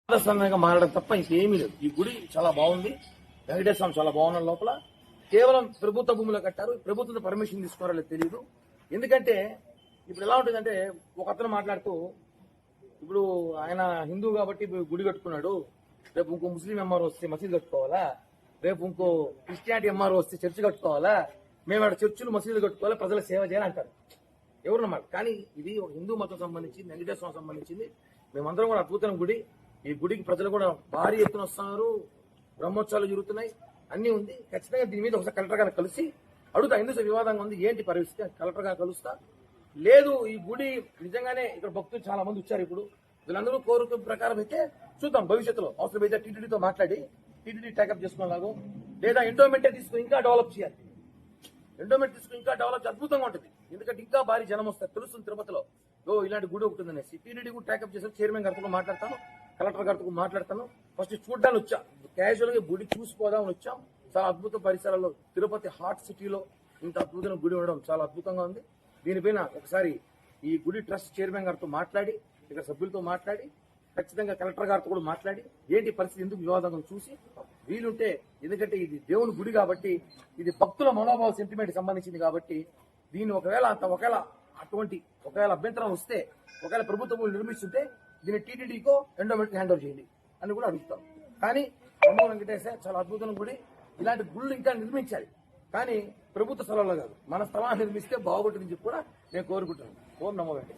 సమయంగా మారడం తప్ప ఇంకేమీ లేదు. ఈ గుడి చాలా బాగుంది. వెంకటేశ్వర స్వామి చాలా బాగున్న లోపల కేవలం ప్రభుత్వ భూమిలో కట్టారు. ప్రభుత్వం పర్మిషన్ తీసుకోవాలో లేదు తెలియదు. ఎందుకంటే ఇప్పుడు ఎలా ఉంటుందంటే ఒక అతను మాట్లాడుతూ ఇప్పుడు ఆయన హిందూ కాబట్టి గుడి కట్టుకున్నాడు, రేపు ఇంకో ముస్లిం ఎంఆర్ వస్తే మసీదు కట్టుకోవాలా, రేపు ఇంకో క్రిస్టియానిటీ ఎంఆర్ వస్తే చర్చి కట్టుకోవాలా, మేము ఆడ చర్చిలు మసీదులు కట్టుకోవాలా, ప్రజల సేవ చేయాలంటారు ఎవరన్నమాట. కానీ ఇది ఒక హిందూ మతం సంబంధించింది, వెంకటేశ్వర స్వామి సంబంధించింది. మేమందరం కూడా అద్భుతమైన గుడి. ఈ గుడికి ప్రజలు కూడా భారీ ఎత్తున వస్తున్నారు, బ్రహ్మోత్సవాలు జరుగుతున్నాయి, అన్ని ఉంది. ఖచ్చితంగా దీని మీద ఒకసారి కలెక్టర్ గారిని కలిసి అడుగుతా, ఎందుకు వివాదంగా ఉంది ఏంటి పరిస్థితి, కలెక్టర్ గారు కలుస్తా. లేదు ఈ గుడి నిజంగానే ఇక్కడ భక్తులు చాలా మంది వచ్చారు. ఇప్పుడు వీళ్ళందరూ కోరిక ప్రకారం అయితే చూద్దాం భవిష్యత్తులో అవసరమైతే టీటీడీతో మాట్లాడి టీటీడీ టేకప్ చేసుకునేలాగో, లేదా ఎండోమెంటే తీసుకుని ఇంకా డెవలప్ చేయాలి. ఎండోమెంట్ తీసుకుని ఇంకా డెవలప్ అద్భుతంగా ఉంటుంది. ఎందుకంటే ఇంకా భారీ జనం వస్తారు, తెలుస్తుంది తిరుపతిలో ఇలాంటి గుడి ఒకటి ఉందనేసి. టీటీడీ కూడా టేకప్ చేసి చైర్మన్ గారితో మాట్లాడతాను, కలెక్టర్ గారితో మాట్లాడతాను. ఫస్ట్ చూడడానికి వచ్చా, క్యాజువల్ గా గుడి చూసిపోదామని వచ్చాం. చాలా అద్భుత పరిసరాల్లో తిరుపతి హాట్ సిటీలో ఇంత అద్భుతమైన గుడి ఉండడం చాలా అద్భుతంగా ఉంది. దీనిపైన ఒకసారి ఈ గుడి ట్రస్ట్ చైర్మన్ గారితో మాట్లాడి, ఇక్కడ సభ్యులతో మాట్లాడి, ఖచ్చితంగా కలెక్టర్ గారితో కూడా మాట్లాడి ఏంటి పరిస్థితి, ఎందుకు వివాదంగా చూసి వీలుంటే, ఎందుకంటే ఇది దేవుని గుడి కాబట్టి, ఇది భక్తుల మనోభావ సెంటిమెంట్ సంబంధించింది కాబట్టి, దీన్ని ఒకవేళ అభ్యంతరం వస్తే, ఒకవేళ ప్రభుత్వం నిర్మిస్తుంటే దీన్ని టీటీడీకో ఎండోమెంట్ హ్యాండ్ ఓవర్ చేయండి అని కూడా అడుగుతాం. కానీ నమో వెంకటేశ్వర చాలా అద్భుతమైన గుడి. ఇలాంటి గుళ్ళు ఇంకా నిర్మించాలి, కానీ ప్రభుత్వ స్థలాల్లో కాదు, మన స్థలాన్ని నిర్మిస్తే బాగుంటుందని చెప్పి కూడా నేను కోరుకుంటున్నాను. ఓం నమో వెంకటేశ్వర.